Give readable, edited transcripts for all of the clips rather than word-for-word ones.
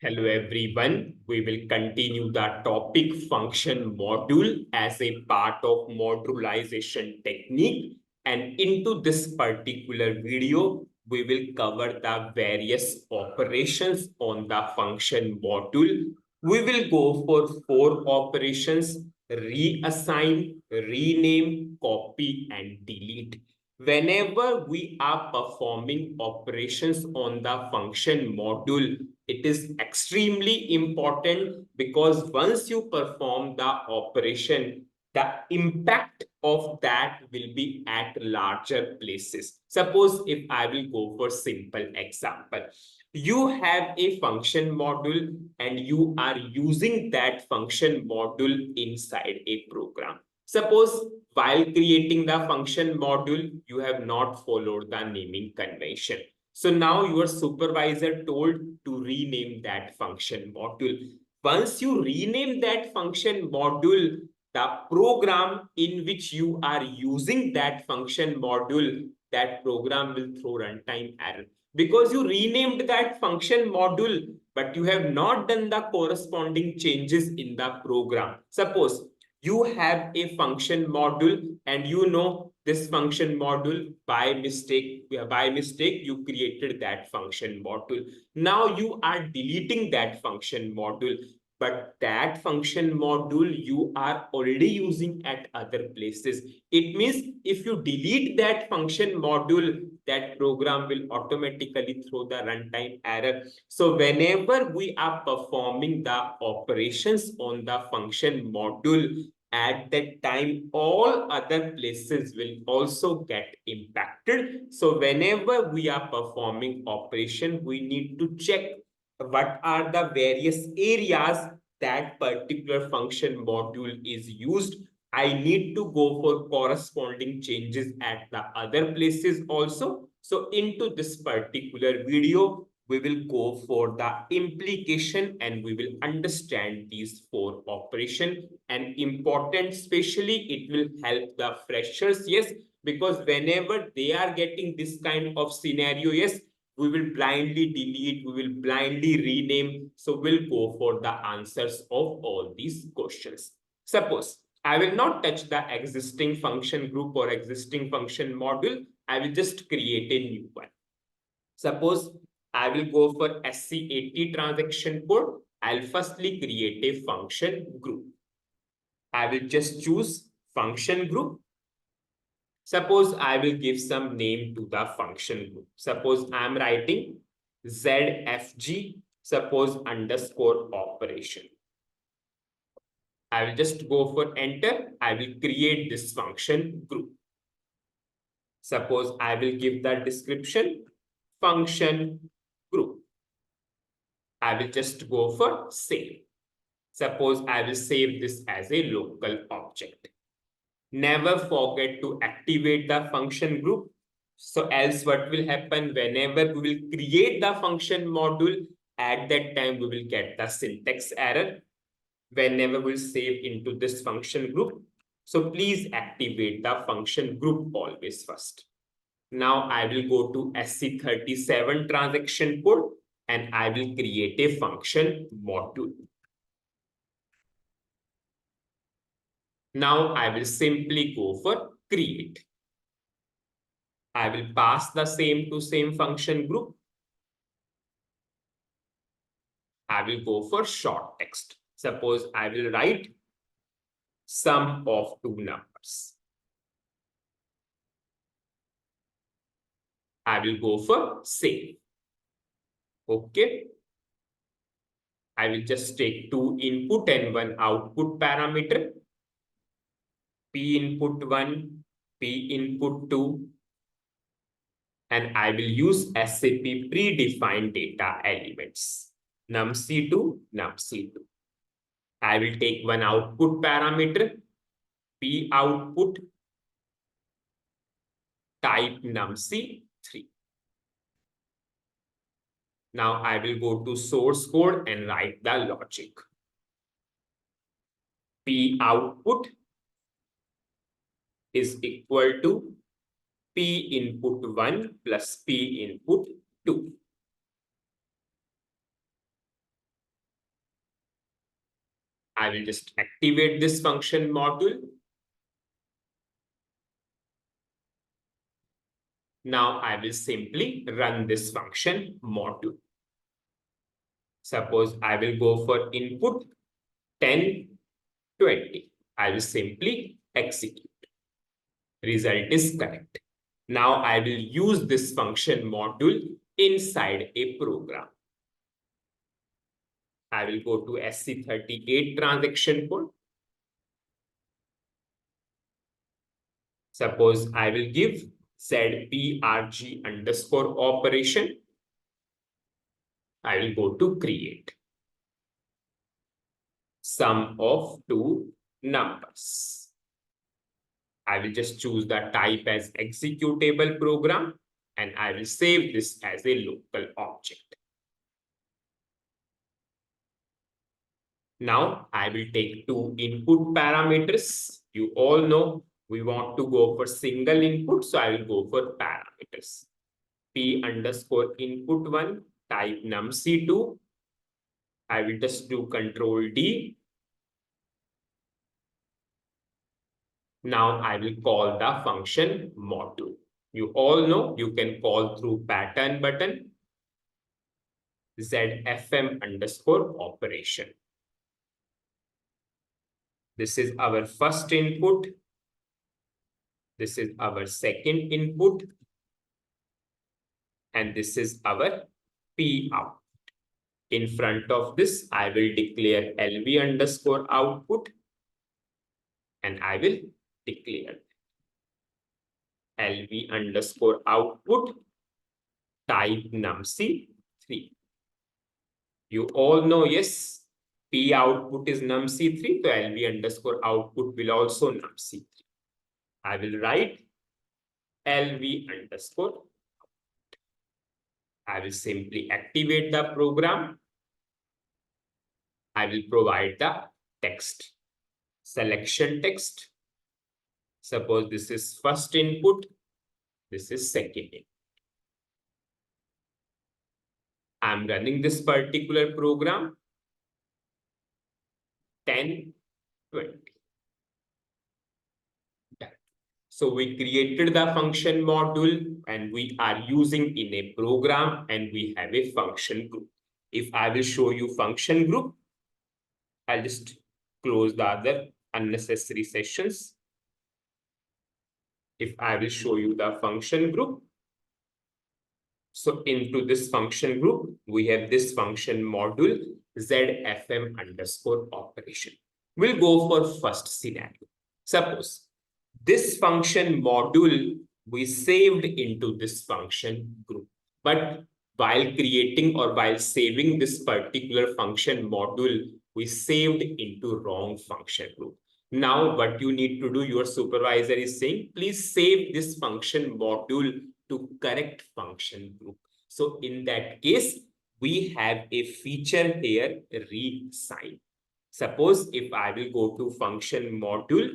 Hello everyone, we will continue the topic function module as a part of modularization technique, and into this particular video we will cover the various operations on the function module. We will go for 4 operations: reassign, rename, copy and delete. Whenever we are performing operations on the function module, it is extremely important because once you perform the operation, the impact of that will be at larger places. Suppose if I will go for simple example, you have a function module and you are using that function module inside a program. Suppose while creating the function module, you have not followed the naming convention. So now your supervisor told to rename that function module. Once you rename that function module, the program in which you are using that function module, that program will throw runtime error. Because you renamed that function module, but you have not done the corresponding changes in the program. Suppose you have a function module and you know this function module by mistake you created that function module. Now you are deleting that function module, but that function module you are already using at other places. It means if you delete that function module, that program will automatically throw the runtime error. So whenever we are performing the operations on the function module, at that time all other places will also get impacted. So whenever we are performing operation, we need to check what are the various areas that particular function module is used. I need to go for corresponding changes at the other places also. So into this particular video, we will go for the implication and we will understand these 4 operations. And important, especially it will help the freshers, yes, because whenever they are getting this kind of scenario, yes, we will blindly delete, we will blindly rename. So we'll go for the answers of all these questions. Suppose I will not touch the existing function group or existing function module. I will just create a new one. Suppose I will go for SC80 transaction code. I'll firstly create a function group. I will just choose function group. Suppose I will give some name to the function group. Suppose I'm writing ZFG, suppose underscore operation. I will just go for enter. I will create this function group. Suppose I will give the description function group. I will just go for save. Suppose I will save this as a local object. Never forget to activate the function group. So else what will happen whenever we will create the function module, at that time we will get the syntax error whenever we save into this function group. So please activate the function group always first. Now I will go to SC37 transaction code and I will create a function module. Now I will simply go for create. I will pass the same to same function group. I will go for short text. Suppose I will write sum of 2 numbers. I will go for save. Okay. I will just take 2 input and 1 output parameter. P input 1, P input 2. And I will use SAP predefined data elements. numc2, numc2. I will take 1 output parameter, P output, type numc3. Now I will go to source code and write the logic. P output is equal to P input 1 plus P input 2. I will just activate this function module. Now I will simply run this function module. Suppose I will go for input 10, 20. I will simply execute. Result is correct. Now I will use this function module inside a program. I will go to SC38 transaction code. Suppose I will give ZPRG underscore operation. I will go to create sum of two numbers. I will just choose the type as executable program and I will save this as a local object. Now I will take two input parameters. You all know we want to go for single input, so I will go for parameters. P underscore input 1, type num_c2. I will just do Control D. Now I will call the function module. You all know you can call through pattern button ZFM underscore operation. This is our first input. This is our second input. And this is our P out. In front of this, I will declare LV underscore output. And I will declare LV underscore output type num_c3. You all know, yes, P output is num_c3, so LV underscore output will also num_c3. I will write LV underscore. I will simply activate the program. I will provide the text, selection text. Suppose this is first input, this is second input. I'm running this particular program 10, 20. So we created the function module and we are using in a program and we have a function group. If I will show you function group, I'll just close the other unnecessary sessions. If I will show you the function group, so into this function group, we have this function module ZFM underscore operation. We'll go for first scenario. Suppose this function module we saved into this function group. But while creating or while saving this particular function module, we saved into wrong function group. Now, what you need to do, your supervisor is saying, please save this function module to correct function group. So in that case, we have a feature here, reassign. Suppose if I will go to function module,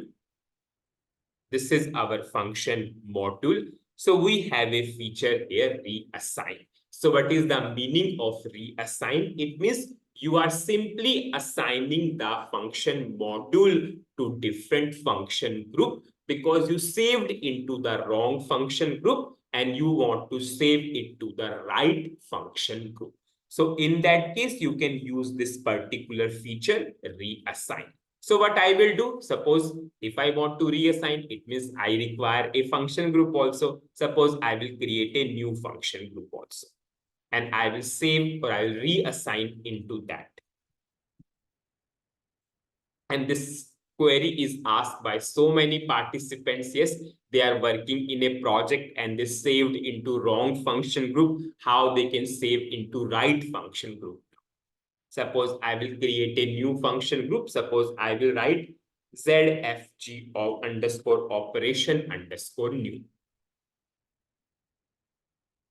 this is our function module. So we have a feature here, reassign. So what is the meaning of reassign? It means you are simply assigning the function module to different function group because you saved into the wrong function group and you want to save it to the right function group. So in that case, you can use this particular feature, reassign. So what I will do, suppose if I want to reassign, it means I require a function group also. Suppose I will create a new function group also. And I will save or I will reassign into that. And this query is asked by so many participants. Yes, they are working in a project and they saved into wrong function group. How they can save into right function group? Suppose I will create a new function group. Suppose I will write ZFG underscore operation underscore new.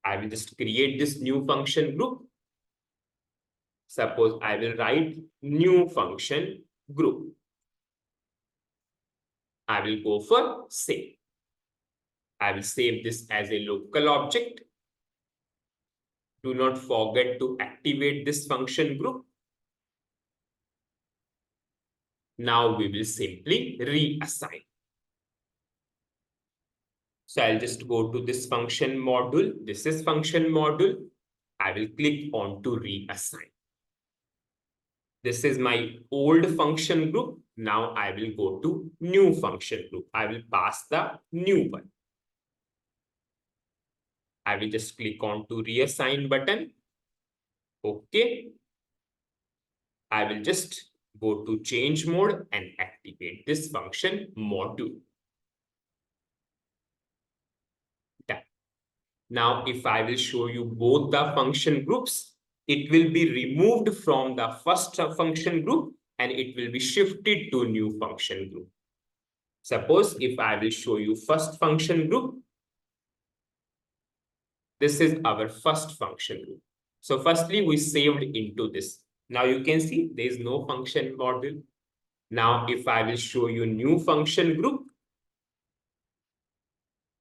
I will just create this new function group. Suppose I will write new function group. I will go for save. I will save this as a local object. Do not forget to activate this function group. Now we will simply reassign. So I'll just go to this function module. This is function module. I will click on to reassign. This is my old function group. Now I will go to new function group. I will pass the new one. I will just click on to reassign button. Okay. I will just go to change mode and activate this function module. Done. Now, if I will show you both the function groups, it will be removed from the first function group and it will be shifted to new function group. Suppose if I will show you first function group, this is our first function group. So firstly, we saved into this. Now you can see there is no function module. Now, if I will show you new function group,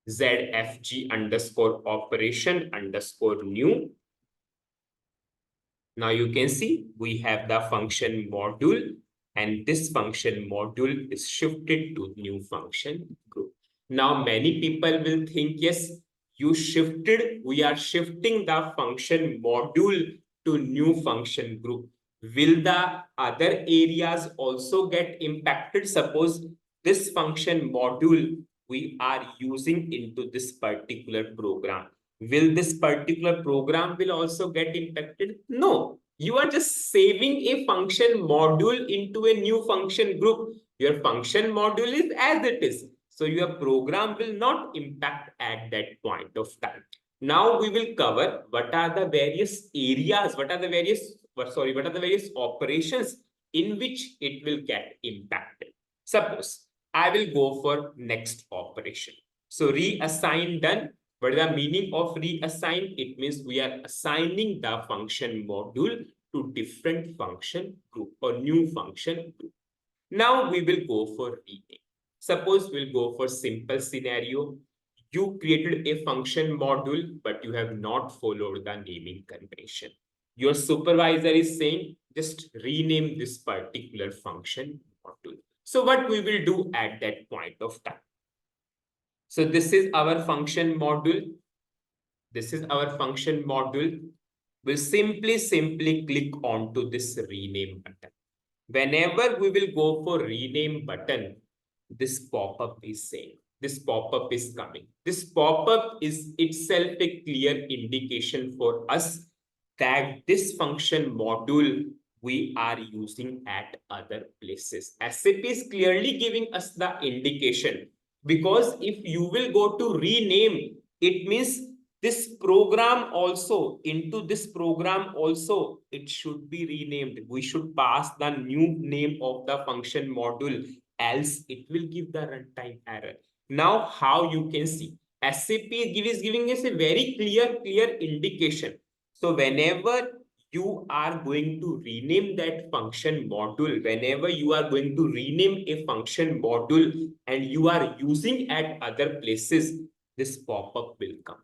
ZFG underscore operation underscore new. Now you can see we have the function module and this function module is shifted to new function group. Now many people will think, yes, we are shifting the function module to new function group. Will the other areas also get impacted? Suppose this function module we are using into this particular program. Will this particular program will also get impacted? No, you are just saving a function module into a new function group. Your function module is as it is. So your program will not impact at that point of time. Now we will cover what are the various areas, what are the various operations in which it will get impacted. Suppose I will go for next operation. So reassign done. What is the meaning of reassign? It means we are assigning the function module to different function group or new function group. Now we will go for rename. Suppose we'll go for simple scenario. You created a function module, but you have not followed the naming convention. Your supervisor is saying, just rename this particular function module. So what we will do at that point of time? So this is our function module. This is our function module. We'll simply click onto this rename button. Whenever we will go for rename button, this pop-up is saying, this pop-up is coming. This pop-up is itself a clear indication for us that this function module we are using at other places. SAP is clearly giving us the indication, because if you will go to rename, it means this program also, into this program also, it should be renamed. We should pass the new name of the function module, else it will give the runtime error. Now, how you can see, SAP is giving us a very clear indication. So whenever you are going to rename that function module, whenever you are going to rename a function module and you are using at other places, this pop-up will come.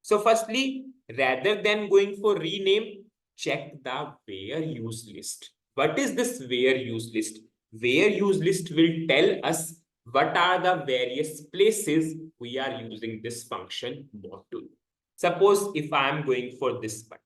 So firstly, rather than going for rename, check the where use list. What is this where use list? Where use list will tell us what are the various places we are using this function module. Suppose if I am going for this button,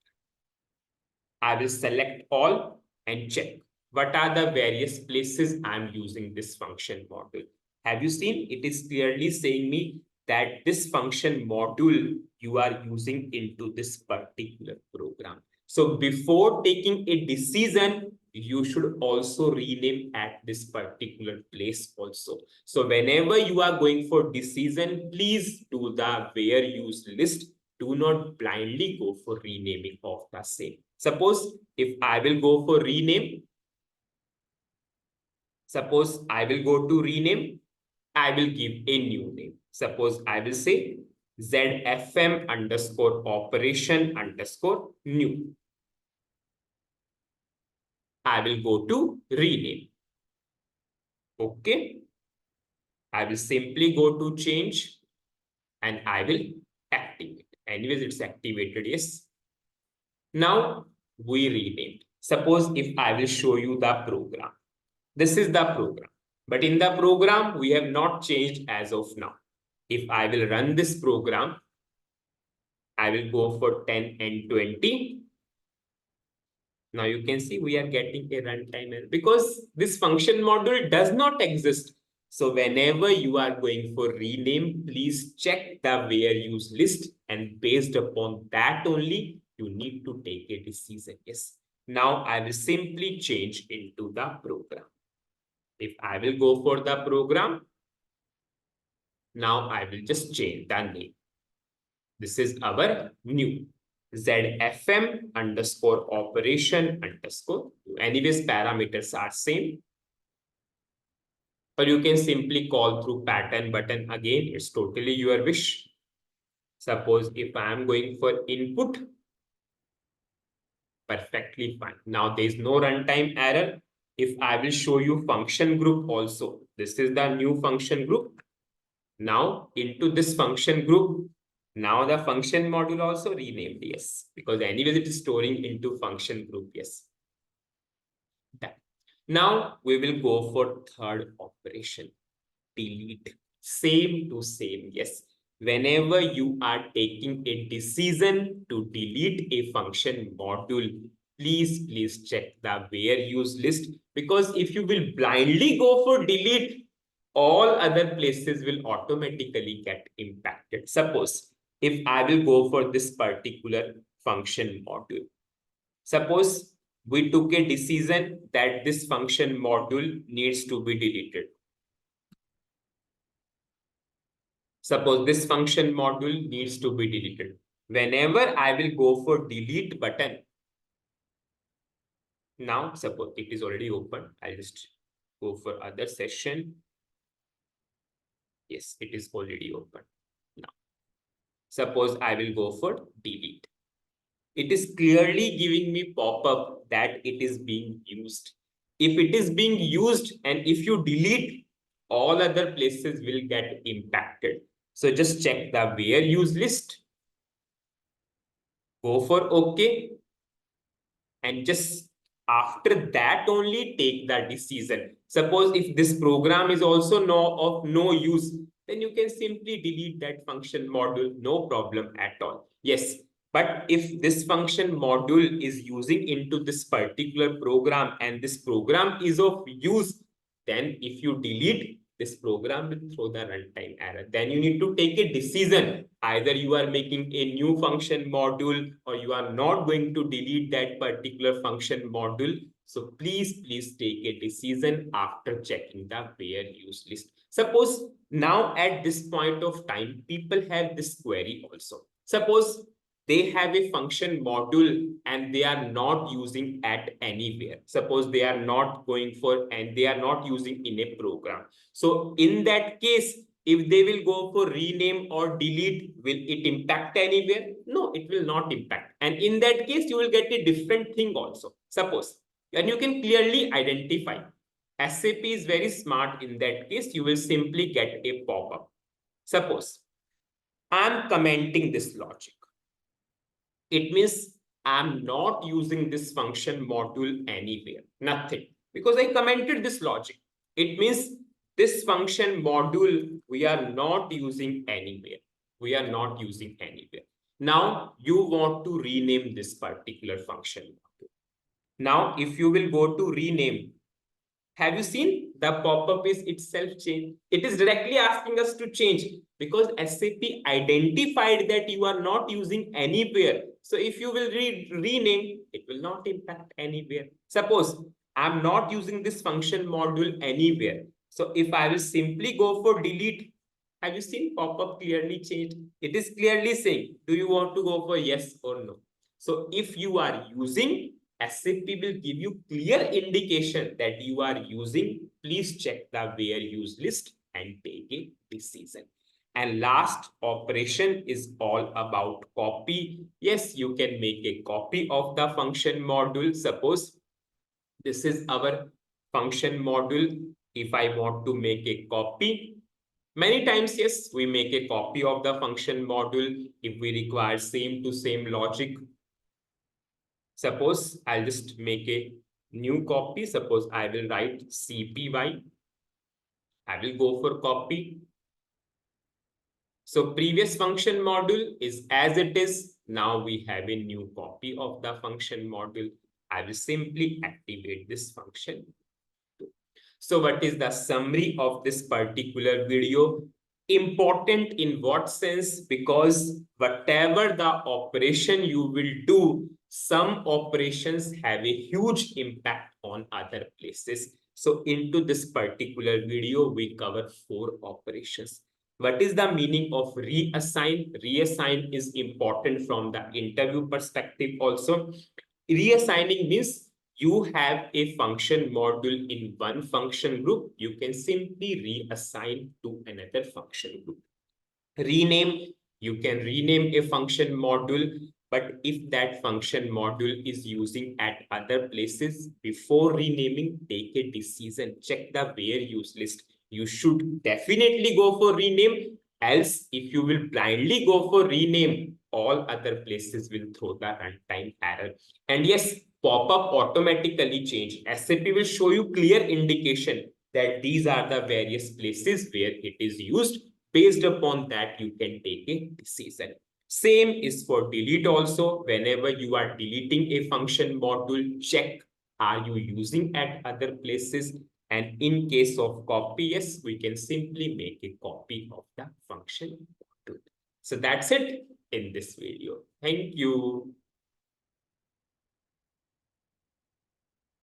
I will select all and check what are the various places I'm using this function module. Have you seen? It is clearly saying me that this function module you are using into this particular program. So before taking a decision, you should also rename at this particular place also. So whenever you are going for decision, please do the where use list. Do not blindly go for renaming of the same. Suppose if I will go for rename, suppose I will go to rename, I will give a new name. Suppose I will say ZFM underscore operation underscore new. I will go to rename. Okay. I will simply go to change and I will activate. Anyways, it's activated, yes. Now we renamed. Suppose if I will show you the program. This is the program. But in the program, we have not changed as of now. If I will run this program, I will go for 10 and 20. Now you can see we are getting a runtime error because this function module does not exist. So whenever you are going for rename, please check the where use list, and based upon that only you need to take a decision. Yes. Now I will simply change into the program. If I will go for the program, now I will just change the name. This is our new ZFM underscore operation underscore. Anyways, parameters are same. Or you can simply call through pattern button again. It's totally your wish. Suppose if I am going for input, perfectly fine. Now there is no runtime error. If I will show you function group also, this is the new function group. Now into this function group, now the function module also renamed, yes, because anyways it is storing into function group, yes. Done. Now we will go for third operation, delete. Same to same, yes. Whenever you are taking a decision to delete a function module, please check the where use list, because if you will blindly go for delete, all other places will automatically get impacted. Suppose if I will go for this particular function module, suppose we took a decision that this function module needs to be deleted. Suppose this function module needs to be deleted. Whenever I will go for delete button, now suppose it is already open, I'll just go for other session. Yes, it is already open. Now, suppose I will go for delete. It is clearly giving me pop-up that it is being used. If it is being used and if you delete, all other places will get impacted. So just check the where use list, go for OK, and just after that only take the decision. Suppose if this program is also of no use, then you can simply delete that function module, no problem at all. Yes, but if this function module is using into this particular program and this program is of use, then if you delete, this program will throw the runtime error. Then you need to take a decision. Either you are making a new function module or you are not going to delete that particular function module. So please take a decision after checking the where use list. Suppose now at this point of time, people have this query also. Suppose they have a function module and they are not using at anywhere. Suppose they are not going for and they are not using in a program. So in that case, if they will go for rename or delete, will it impact anywhere? No, it will not impact. And in that case, you will get a different thing also. Suppose, and you can clearly identify. SAP is very smart in that case. You will simply get a pop-up. Suppose, I'm commenting this logic. It means I'm not using this function module anywhere, nothing, because I commented this logic. It means this function module we are not using anywhere. We are not using anywhere. Now you want to rename this particular function module. Now, if you will go to rename, have you seen the pop-up is itself changed? It is directly asking us to change because SAP identified that you are not using anywhere. So if you will rename, it will not impact anywhere. Suppose I'm not using this function module anywhere. So if I will simply go for delete, have you seen pop-up clearly changed? It is clearly saying, do you want to go for yes or no? So if you are using, SAP will give you clear indication that you are using. Please check the where use list and take a decision. And last operation is all about copy. Yes, you can make a copy of the function module. Suppose this is our function module. If I want to make a copy, many times, yes, we make a copy of the function module if we require same to same logic. Suppose I'll just make a new copy. Suppose I will write CPY. I will go for copy. So previous function module is as it is. Now we have a new copy of the function module. I will simply activate this function. So what is the summary of this particular video? Important in what sense? Because whatever the operation you will do, some operations have a huge impact on other places. So into this particular video, we cover 4 operations. What is the meaning of reassign? Reassign is important from the interview perspective also. Reassigning means you have a function module in one function group, you can simply reassign to another function group. Rename, you can rename a function module, but if that function module is using at other places, before renaming, take a decision, check the where use list. You should definitely go for rename, else if you will blindly go for rename, all other places will throw the runtime error. And yes, pop-up automatically change. SAP will show you clear indication that these are the various places where it is used. Based upon that, you can take a decision. Same is for delete also. Whenever you are deleting a function module, check, are you using at other places? And in case of copy, yes, we can simply make a copy of the function module. So that's it in this video. Thank you.